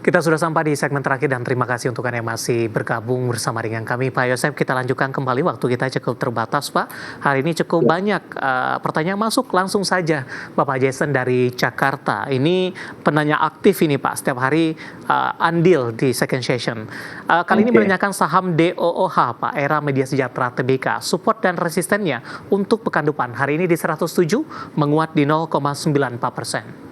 Kita sudah sampai di segmen terakhir dan terima kasih untuk Anda yang masih bergabung bersama dengan kami. Pak Yosef, kita lanjutkan kembali, waktu kita cukup terbatas Pak. Hari ini cukup banyak pertanyaan masuk, langsung saja Bapak Jason dari Jakarta. Ini penanya aktif ini Pak, setiap hari andil di second session. Kali ini menanyakan saham DOOH Pak, Era Media Sejahtera Tbk, support dan resistennya untuk pekan depan. Hari ini di 107, menguat di 0,94%.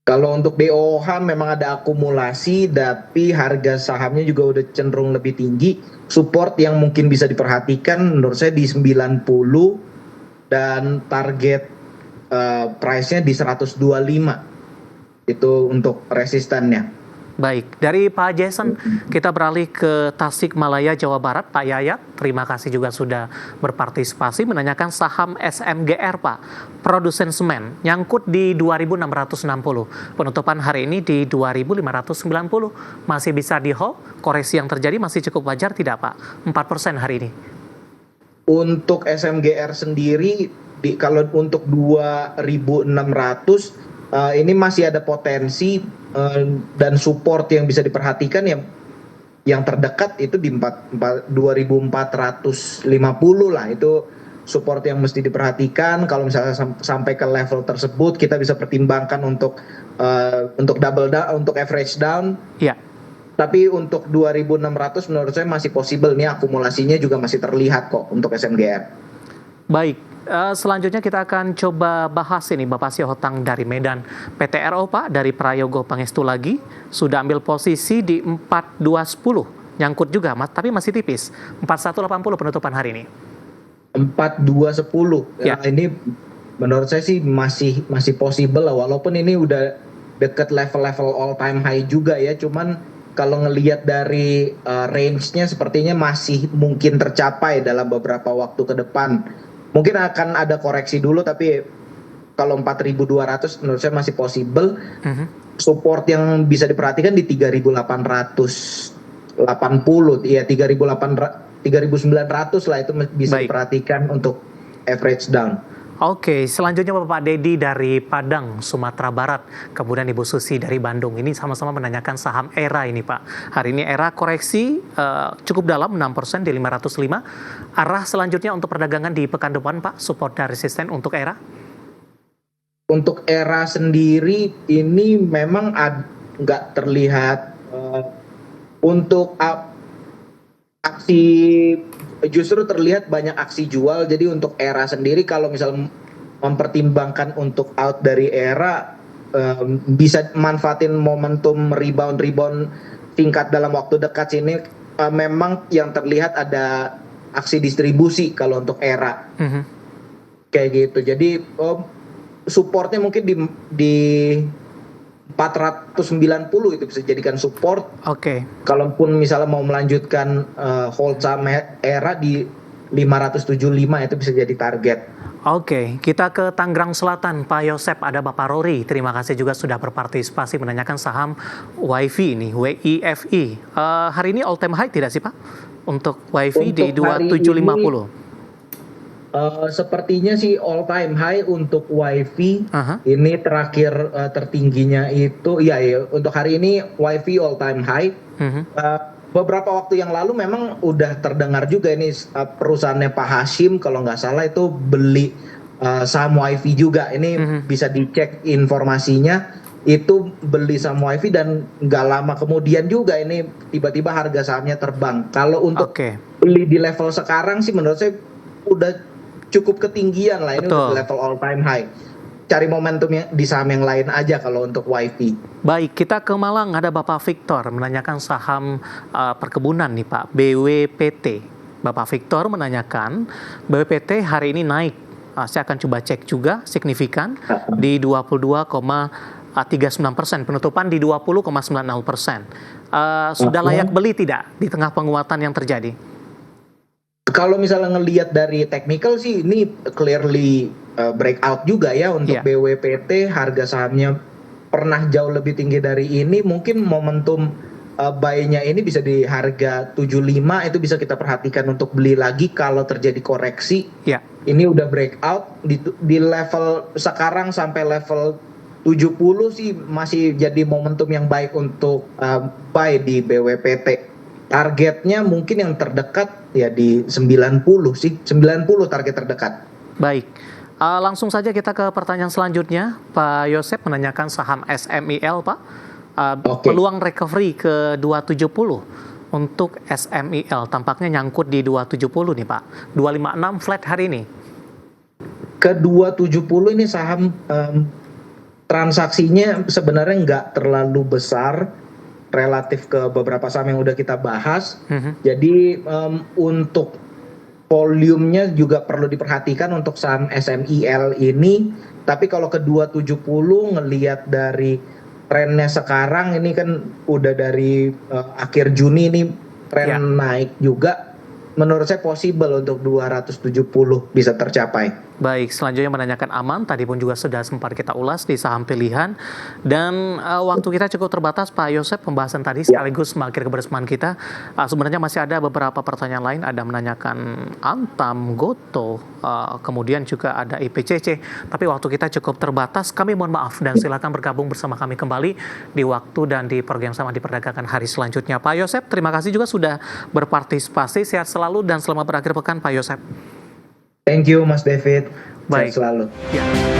Kalau untuk DOH memang ada akumulasi, tapi harga sahamnya juga udah cenderung lebih tinggi. Support yang mungkin bisa diperhatikan menurut saya di 90 dan target price-nya di 125. Itu untuk resistannya. Baik, dari Pak Jason kita beralih ke Tasikmalaya, Jawa Barat. Pak Yayat, terima kasih juga sudah berpartisipasi menanyakan saham SMGR Pak, produsen semen, nyangkut di 2.660. Penutupan hari ini di 2.590. Masih bisa di hold, koreksi yang terjadi masih cukup wajar tidak Pak? 4% hari ini. Untuk SMGR sendiri, kalau untuk 2.600, ini masih ada potensi dan support yang bisa diperhatikan yang terdekat itu di 2.450 lah, itu support yang mesti diperhatikan. Kalau misalnya sampai ke level tersebut kita bisa pertimbangkan untuk double down, untuk average down. Ya. Tapi untuk 2.600 menurut saya masih possible nih, akumulasinya juga masih terlihat kok untuk SMGR. Baik. Selanjutnya kita akan coba bahas ini Bapak Sihohotang dari Medan. PTRO Pak dari Prayogo Pangestu lagi sudah ambil posisi di 4210, nyangkut juga Mas, tapi masih tipis. 4180 penutupan hari ini. 4210. Ya. Ini menurut saya sih masih possible lah, walaupun ini udah deket level-level all time high juga ya. Cuman kalau ngelihat dari range-nya sepertinya masih mungkin tercapai dalam beberapa waktu ke depan. Mungkin akan ada koreksi dulu, tapi kalau 4.200 menurut saya masih possible. Support yang bisa diperhatikan di 3.880, ya 3.900 lah, itu bisa diperhatikan untuk average down. Oke, selanjutnya Bapak Dedi dari Padang, Sumatera Barat, kemudian Ibu Susi dari Bandung. Ini sama-sama menanyakan saham Era ini Pak. Hari ini Era koreksi cukup dalam, 6% di 505. Arah selanjutnya untuk perdagangan di pekan depan Pak, support dan resisten untuk Era? Untuk Era sendiri ini memang nggak terlihat untuk aksi, justru terlihat banyak aksi jual. Jadi untuk Era sendiri kalau misal mempertimbangkan untuk out dari Era, bisa manfaatin momentum rebound tingkat dalam waktu dekat sini. Memang yang terlihat ada aksi distribusi kalau untuk Era. Kayak gitu. Jadi supportnya mungkin di 490 itu bisa jadikan support. Oke. Kalaupun misalnya mau melanjutkan hold saham Era di 575 itu bisa jadi target. Oke, kita ke Tangerang Selatan, Pak Yosep, ada Bapak Rory. Terima kasih juga sudah berpartisipasi menanyakan saham WIFI ini, WIFI. Hari ini all time high tidak sih Pak? Untuk WIFI di 2750. Sepertinya sih all time high untuk WIFI. Ini terakhir tertingginya itu ya untuk hari ini WIFI all time high. Beberapa waktu yang lalu memang udah terdengar juga ini perusahaannya Pak Hashim kalau nggak salah itu beli saham WIFI juga. Ini bisa dicek informasinya, itu beli saham WIFI dan nggak lama kemudian juga ini tiba-tiba harga sahamnya terbang. Kalau untuk beli di level sekarang sih menurut saya udah cukup ketinggian lah, ini udah level all time high. Cari momentumnya di saham yang lain aja kalau untuk WIFI. Baik, kita ke Malang, ada Bapak Victor menanyakan saham perkebunan nih Pak, BWPT. Bapak Victor menanyakan BWPT hari ini naik. Saya akan coba cek juga signifikan di 22,39%, penutupan di 20,90%. Sudah layak beli tidak di tengah penguatan yang terjadi? Kalau misalnya ngelihat dari technical sih ini clearly breakout juga ya untuk BWPT. Harga sahamnya pernah jauh lebih tinggi dari ini. Mungkin momentum buy-nya ini bisa di harga 75, itu bisa kita perhatikan untuk beli lagi kalau terjadi koreksi. Ini udah breakout di level sekarang sampai level 70 sih masih jadi momentum yang baik untuk buy di BWPT. Targetnya mungkin yang terdekat ya di 90 sih, 90 target terdekat. Baik, langsung saja kita ke pertanyaan selanjutnya. Pak Yosep menanyakan saham SMIL, Pak. Peluang recovery ke 270 untuk SMIL tampaknya nyangkut di 270 nih Pak. 256 flat hari ini. Ke 270 ini saham transaksinya sebenarnya nggak terlalu besar relatif ke beberapa saham yang udah kita bahas. Jadi untuk volumenya juga perlu diperhatikan untuk saham SMIL ini. Tapi kalau ke 270 ngelihat dari trennya sekarang ini kan udah dari akhir Juni ini tren naik juga. Menurut saya possible untuk 270 bisa tercapai. Baik, selanjutnya menanyakan Aman, tadi pun juga sudah sempat kita ulas di saham pilihan. Dan waktu kita cukup terbatas Pak Yosep, pembahasan tadi sekaligus mengakhiri kebersamaan kita. Sebenarnya masih ada beberapa pertanyaan lain, ada menanyakan Antam, Goto, kemudian juga ada IPCC. Tapi waktu kita cukup terbatas, kami mohon maaf dan silakan bergabung bersama kami kembali di waktu dan di program sama di perdagangan hari selanjutnya. Pak Yosep, terima kasih juga sudah berpartisipasi, sehat selalu dan selamat berakhir pekan Pak Yosep. Thank you Mas David. Baik. Sehat selalu. Ya.